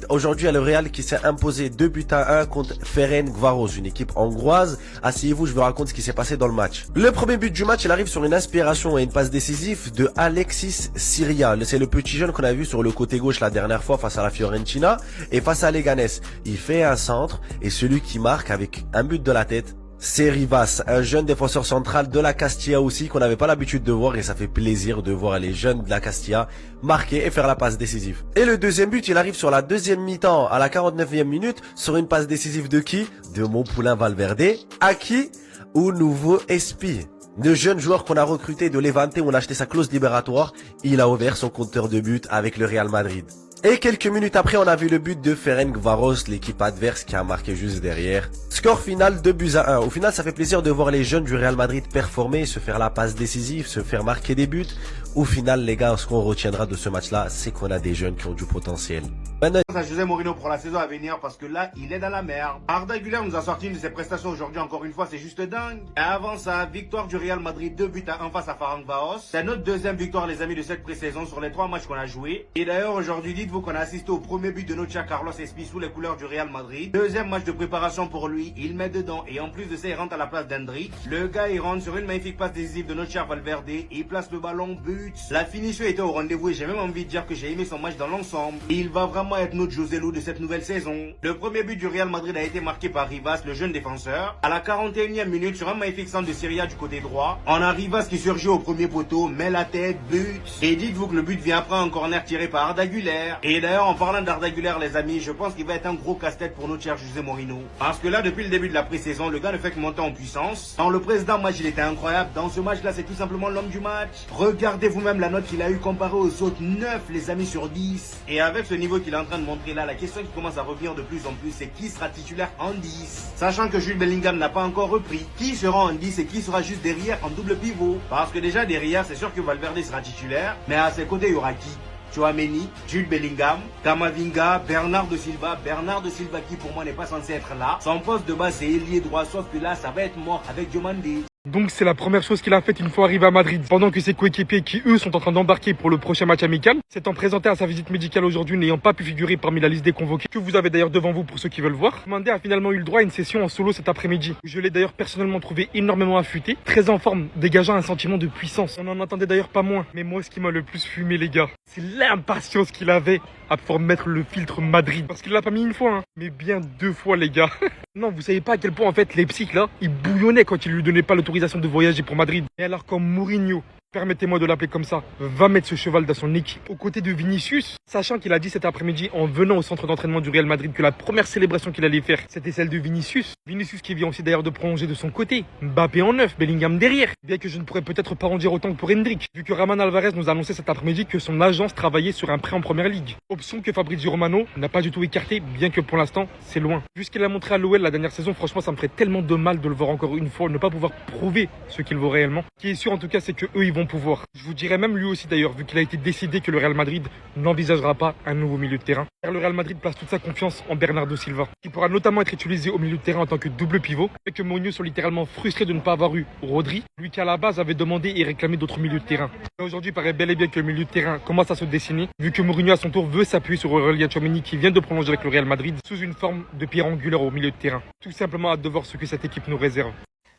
Aujourd'hui, il y a le Real qui s'est imposé 2-1 contre Ferencváros, une équipe hongroise. Asseyez-vous, je vous raconte ce qui s'est passé dans le match. Le premier but du match, il arrive sur une inspiration et une passe décisive de Alexis Syria. C'est le petit jeune qu'on a vu sur le côté gauche la dernière fois face à la Fiorentina et face à Leganés. Il fait un centre et celui qui marque avec un but de la tête, c'est Rivas, un jeune défenseur central de la Castilla aussi, qu'on n'avait pas l'habitude de voir, et ça fait plaisir de voir les jeunes de la Castilla marquer et faire la passe décisive. Et le deuxième but, il arrive sur la deuxième mi-temps, à la 49e minute, sur une passe décisive de qui? De mon poulain Valverde. À qui? Au nouveau Espi. Le jeune joueur qu'on a recruté de Levante, on a acheté sa clause libératoire, il a ouvert son compteur de but avec le Real Madrid. Et quelques minutes après, on a vu le but de Ferencváros, l'équipe adverse qui a marqué juste derrière. Score final 2-1. Au final, ça fait plaisir de voir les jeunes du Real Madrid performer, se faire la passe décisive, se faire marquer des buts. Au final, les gars, ce qu'on retiendra de ce match-là, c'est qu'on a des jeunes qui ont du potentiel. Maintenant, à José Mourinho pour la saison à venir parce que là, il est dans la merde. Arda Güler nous a sorti une de ses prestations aujourd'hui, encore une fois, c'est juste dingue. Et avant ça, victoire du Real Madrid, 2-1 face à Ferencváros. C'est notre deuxième victoire, les amis, de cette pré-saison sur les 3 matchs qu'on a joués. Et d'ailleurs, aujourd'hui, dites-vous qu'on a assisté au premier but de notre cher Carlos Espi sous les couleurs du Real Madrid. Deuxième match de préparation pour lui, il met dedans et en plus de ça, il rentre à la place d'Hendrick. Le gars, il rentre sur une magnifique passe décisive de notre cher Valverde. Il place le ballon, but. La finition était au rendez-vous et j'ai même envie de dire que j'ai aimé son match dans l'ensemble. Il va vraiment être notre José Lu de cette nouvelle saison. Le premier but du Real Madrid a été marqué par Rivas, le jeune défenseur. À la 41e minute, sur un magnifique centre de Syria du côté droit, on a Rivas qui surgit au premier poteau, met la tête, but. Et dites-vous que le but vient après un corner tiré par Arda Güler. Et d'ailleurs, en parlant d'Arda Güler, les amis, je pense qu'il va être un gros casse-tête pour notre cher José Mourinho. Parce que là, depuis le début de la pré-saison, le gars ne fait que monter en puissance. Dans le précédent match, il était incroyable. Dans ce match-là, c'est tout simplement l'homme du match. Regardez vous-même la note qu'il a eu comparé aux autres 9, les amis, sur 10. Et avec ce niveau qu'il est en train de montrer là, la question qui commence à revenir de plus en plus, c'est qui sera titulaire en 10? Sachant que Jude Bellingham n'a pas encore repris. Qui sera en 10 et qui sera juste derrière en double pivot? Parce que déjà, derrière, c'est sûr que Valverde sera titulaire. Mais à ses côtés, il y aura qui? Chouameni, Jude Bellingham, Camavinga, Bernardo Silva. Bernardo Silva qui pour moi n'est pas censé être là. Son poste de base c'est ailier droit, sauf que là ça va être mort avec Diomandé. Donc c'est la première chose qu'il a faite une fois arrivé à Madrid. Pendant que ses coéquipiers qui eux sont en train d'embarquer pour le prochain match amical, s'étant présenté à sa visite médicale aujourd'hui n'ayant pas pu figurer parmi la liste des convoqués, que vous avez d'ailleurs devant vous pour ceux qui veulent voir, Mandé a finalement eu le droit à une session en solo cet après-midi. Je l'ai d'ailleurs personnellement trouvé énormément affûté, très en forme, dégageant un sentiment de puissance. On en entendait d'ailleurs pas moins. Mais moi ce qui m'a le plus fumé les gars, c'est l'impatience qu'il avait à pouvoir mettre le filtre Madrid. Parce qu'il l'a pas mis une fois, mais bien 2 fois les gars. Non, vous savez pas à quel point en fait Leipzig là, il bouillonnait quand il lui donnait pas l'autorisation de voyager pour Madrid. Et alors quand Mourinho, permettez-moi de l'appeler comme ça, va mettre ce cheval dans son équipe aux côtés de Vinicius, sachant qu'il a dit cet après-midi en venant au centre d'entraînement du Real Madrid que la première célébration qu'il allait faire, c'était celle de Vinicius. Vinicius qui vient aussi d'ailleurs de prolonger de son côté. Mbappé en 9, Bellingham derrière. Bien que je ne pourrais peut-être pas en dire autant que pour Hendrick, vu que Raman Alvarez nous a annoncé cet après-midi que son agence travaillait sur un prêt en première ligue. Option que Fabrizio Romano n'a pas du tout écartée, bien que pour l'instant, c'est loin. Vu ce qu'il a montré à l'OL la dernière saison, franchement, ça me ferait tellement de mal de le voir encore une fois, ne pas pouvoir prouver ce qu'il vaut réellement. Ce qui est sûr en tout cas, c'est que eux, ils vont pouvoir. Je vous dirais même lui aussi d'ailleurs, vu qu'il a été décidé que le Real Madrid n'envisagera pas un nouveau milieu de terrain. Car le Real Madrid place toute sa confiance en Bernardo Silva, qui pourra notamment être utilisé au milieu de terrain en tant que double pivot, et que Mourinho sont littéralement frustrés de ne pas avoir eu Rodri, lui qui à la base avait demandé et réclamé d'autres milieux de terrain. Et aujourd'hui, il paraît bel et bien que le milieu de terrain commence à se dessiner, vu que Mourinho à son tour veut s'appuyer sur Aurélien Tchouaméni qui vient de prolonger avec le Real Madrid sous une forme de pierre angulaire au milieu de terrain. Tout simplement hâte de voir ce que cette équipe nous réserve.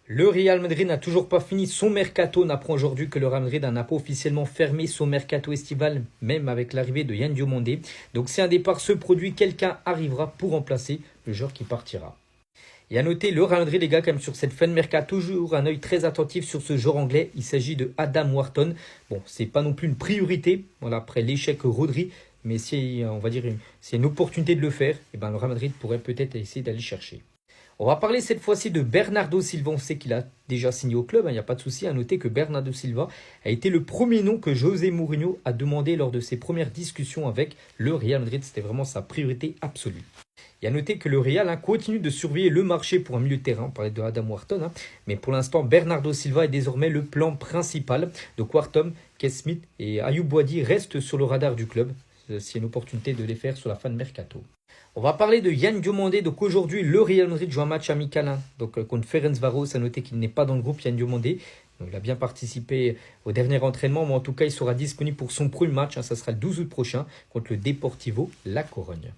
Le Real Madrid n'a toujours pas fini son mercato. On apprend aujourd'hui que le Real Madrid n'a pas officiellement fermé son mercato estival, même avec l'arrivée de Yan Diomandé. Donc si un départ se produit, quelqu'un arrivera pour remplacer le joueur qui partira. Et à noter, le Real Madrid, les gars, quand même sur cette fin de mercato, toujours un œil très attentif sur ce joueur anglais. Il s'agit de Adam Wharton. Bon, c'est pas non plus une priorité, voilà, après l'échec Rodri. Mais si, on va dire, s'il y a une opportunité de le faire, et ben, le Real Madrid pourrait peut-être essayer d'aller chercher. On va parler cette fois-ci de Bernardo Silva. On sait qu'il a déjà signé au club, il n'y a pas de souci. À noter que Bernardo Silva a été le premier nom que José Mourinho a demandé lors de ses premières discussions avec le Real Madrid. C'était vraiment sa priorité absolue. Et à noter que le Real continue de surveiller le marché pour un milieu de terrain. On parlait de Adam Wharton, mais pour l'instant, Bernardo Silva est désormais le plan principal. Donc Wharton, Keith Smith et Ayoub Boadi restent sur le radar du club. S'il y a une opportunité de les faire sur la fin de mercato. On va parler de Yan Diomandé. Donc aujourd'hui, le Real Madrid joue un match amical donc contre Ferencváros. À noter qu'il n'est pas dans le groupe, Yan Diomandé. Donc, il a bien participé au dernier entraînement, mais en tout cas, il sera disponible pour son premier match. Ça sera le 12 août prochain contre le Deportivo La Corogne.